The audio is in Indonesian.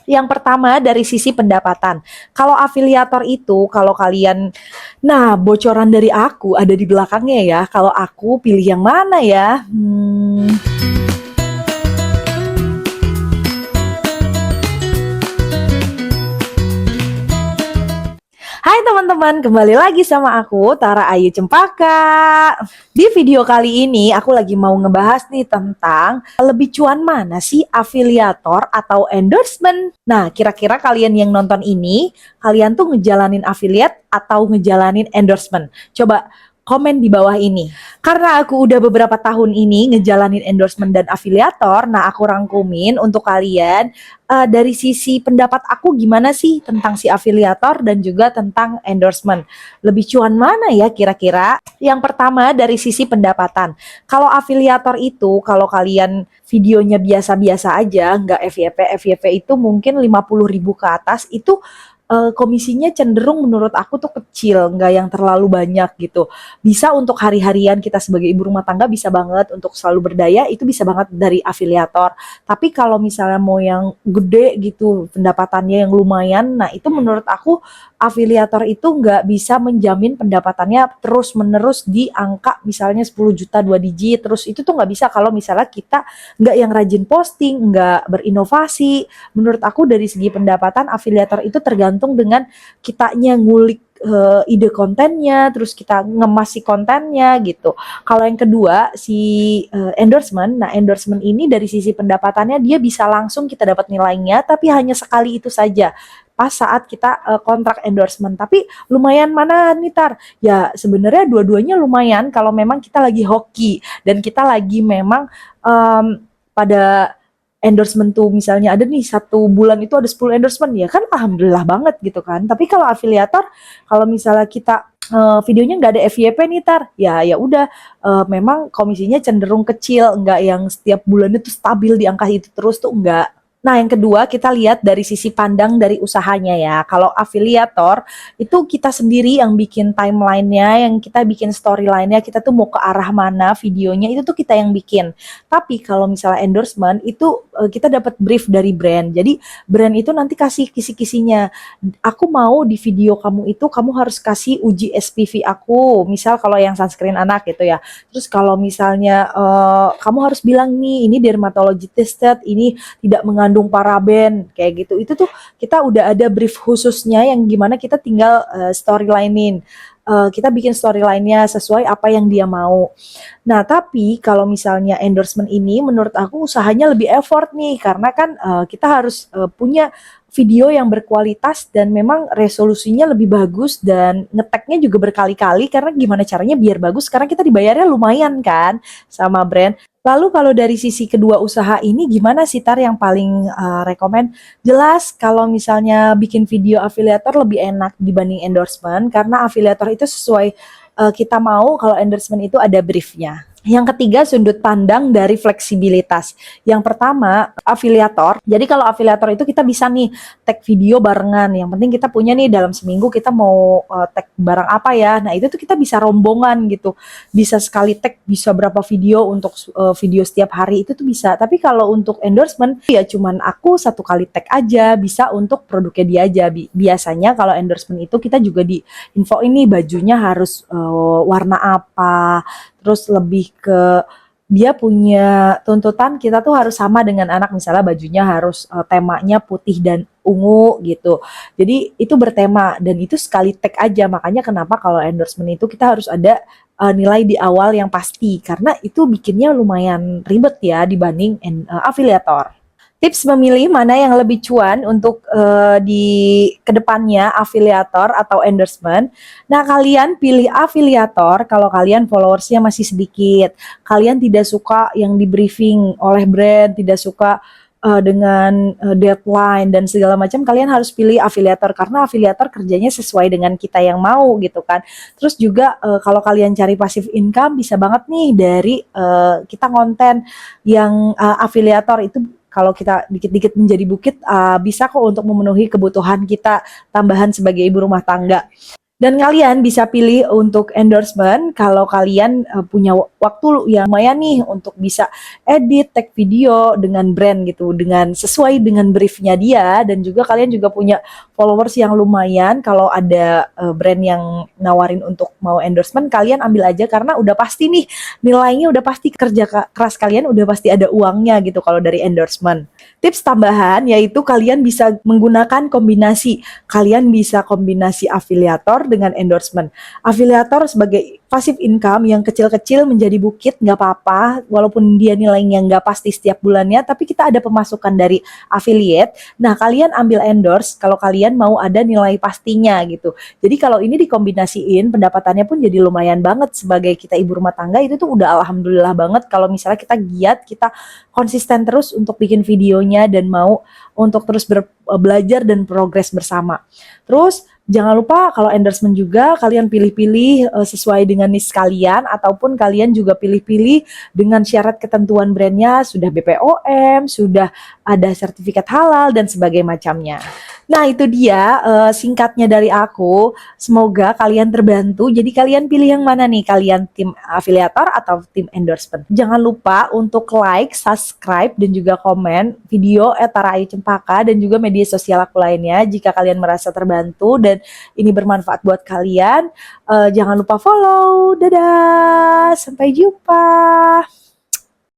Yang pertama dari sisi pendapatan. Kalau afiliator itu, kalau kalian, nah bocoran dari aku ada di belakangnya ya. Kalau aku pilih yang mana ya? Hai teman-teman, kembali lagi sama aku Tara Ayu Cempaka. Di video kali ini aku lagi mau ngebahas nih tentang lebih cuan mana sih afiliator atau endorsement. Nah, kira-kira kalian yang nonton ini, kalian tuh ngejalanin affiliate atau ngejalanin endorsement? Coba komen di bawah ini. Karena aku udah beberapa tahun ini ngejalanin endorsement dan afiliator, nah aku rangkumin untuk kalian dari sisi pendapat aku gimana sih tentang si afiliator dan juga tentang endorsement. Lebih cuan mana ya kira-kira? Yang pertama dari sisi pendapatan. Kalau afiliator itu, kalau kalian videonya biasa-biasa aja, nggak FYP itu mungkin 50.000 ke atas, itu komisinya cenderung menurut aku tuh kecil, nggak yang terlalu banyak gitu. Bisa untuk hari-harian kita sebagai ibu rumah tangga bisa banget, untuk selalu berdaya itu bisa banget dari afiliator. Tapi kalau misalnya mau yang gede gitu, pendapatannya yang lumayan, nah itu menurut aku afiliator itu nggak bisa menjamin pendapatannya terus-menerus di angka misalnya 10 juta 2 digit, terus itu tuh nggak bisa kalau misalnya kita nggak yang rajin posting, nggak berinovasi. Menurut aku dari segi pendapatan afiliator itu tergantung dengan kitanya ngulik ide kontennya, terus kita ngemas si kontennya gitu. Kalau yang kedua si endorsement, nah endorsement ini dari sisi pendapatannya dia bisa langsung kita dapat nilainya, tapi hanya sekali itu saja pas saat kita kontrak endorsement. Tapi lumayan mana nih Tar? Ya sebenarnya dua-duanya lumayan kalau memang kita lagi hoki dan kita lagi memang pada endorsement tuh misalnya ada nih 1 bulan itu ada 10 endorsement ya kan alhamdulillah banget gitu kan. Tapi kalau afiliator, kalau misalnya kita videonya nggak ada FYP nih Tar, ya udah memang komisinya cenderung kecil, nggak yang setiap bulannya tuh stabil di angka itu terus tuh enggak. Nah, yang kedua kita lihat dari sisi pandang dari usahanya ya. Kalau afiliator itu kita sendiri yang bikin timelinenya, yang kita bikin storyline-nya, kita tuh mau ke arah mana videonya itu tuh kita yang bikin. Tapi kalau misalnya endorsement itu kita dapat brief dari brand. Jadi brand itu nanti kasih kisi-kisinya. Aku mau di video kamu itu kamu harus kasih uji SPV aku. Misal kalau yang sunscreen anak gitu ya. Terus kalau misalnya kamu harus bilang nih ini dermatology tested, ini tidak mengandung paraben kayak gitu. Itu tuh kita udah ada brief khususnya yang gimana kita tinggal storylinein. Kita bikin storyline-nya sesuai apa yang dia mau. Nah, tapi kalau misalnya endorsement ini menurut aku usahanya lebih effort nih karena kan kita harus punya video yang berkualitas dan memang resolusinya lebih bagus dan ngeteknya juga berkali-kali karena gimana caranya biar bagus karena kita dibayarnya lumayan kan sama brand. Lalu kalau dari sisi kedua usaha ini gimana sih Tar yang paling rekomen? Jelas kalau misalnya bikin video afiliator lebih enak dibanding endorsement karena afiliator itu sesuai kita mau, kalau endorsement itu ada briefnya. Yang ketiga, sudut pandang dari fleksibilitas. Yang pertama, afiliator. Jadi kalau afiliator itu kita bisa nih tag video barengan. Yang penting kita punya nih dalam seminggu kita mau tag barang apa ya. Nah itu tuh kita bisa rombongan gitu. Bisa sekali tag, bisa berapa video untuk video setiap hari itu tuh bisa. Tapi kalau untuk endorsement ya cuman aku 1 kali tag aja. Bisa untuk produknya dia aja. Biasanya kalau endorsement itu kita juga di info ini bajunya harus warna apa, terus lebih ke dia punya tuntutan kita tuh harus sama dengan anak, misalnya bajunya harus temanya putih dan ungu gitu. Jadi itu bertema dan itu sekali tag aja. Makanya kenapa kalau endorsement itu kita harus ada nilai di awal yang pasti karena itu bikinnya lumayan ribet ya dibanding afiliator. Tips memilih mana yang lebih cuan untuk di kedepannya afiliator atau endorsement. Nah kalian pilih afiliator kalau kalian followersnya masih sedikit. Kalian tidak suka yang di briefing oleh brand, tidak suka dengan deadline dan segala macam, kalian harus pilih afiliator karena afiliator kerjanya sesuai dengan kita yang mau gitu kan. Terus juga kalau kalian cari passive income bisa banget nih dari kita konten yang afiliator itu kalau kita dikit-dikit menjadi bukit bisa kok untuk memenuhi kebutuhan kita tambahan sebagai ibu rumah tangga. Dan kalian bisa pilih untuk endorsement kalau kalian punya waktu yang lumayan nih untuk bisa edit, tag video dengan brand gitu, dengan sesuai dengan briefnya dia, dan juga kalian juga punya followers yang lumayan. Kalau ada brand yang nawarin untuk mau endorsement, kalian ambil aja karena udah pasti nih nilainya, udah pasti kerja keras kalian, udah pasti ada uangnya gitu kalau dari endorsement. Tips tambahan yaitu kalian bisa menggunakan kombinasi. Kalian bisa kombinasi afiliator dengan endorsement. Afiliator sebagai passive income yang kecil-kecil menjadi bukit, nggak apa-apa, walaupun dia nilainya nggak pasti setiap bulannya, tapi kita ada pemasukan dari affiliate. Nah, kalian ambil endorse kalau kalian mau ada nilai pastinya gitu. Jadi kalau ini dikombinasiin, pendapatannya pun jadi lumayan banget. Sebagai kita ibu rumah tangga itu tuh udah alhamdulillah banget kalau misalnya kita giat, kita konsisten terus untuk bikin videonya dan mau untuk terus belajar dan progres bersama. Terus jangan lupa kalau endorsement juga kalian pilih-pilih sesuai dengan niche kalian, ataupun kalian juga pilih-pilih dengan syarat ketentuan brandnya, sudah BPOM, sudah ada sertifikat halal dan sebagainya macamnya. Nah, itu dia singkatnya dari aku. Semoga kalian terbantu. Jadi kalian pilih yang mana nih? Kalian tim afiliator atau tim endorsement? Jangan lupa untuk like, subscribe, dan juga komen video Tara Ayu Cempaka dan juga media sosial aku lainnya jika kalian merasa terbantu dan ini bermanfaat buat kalian. Jangan lupa follow. Dadah, sampai jumpa.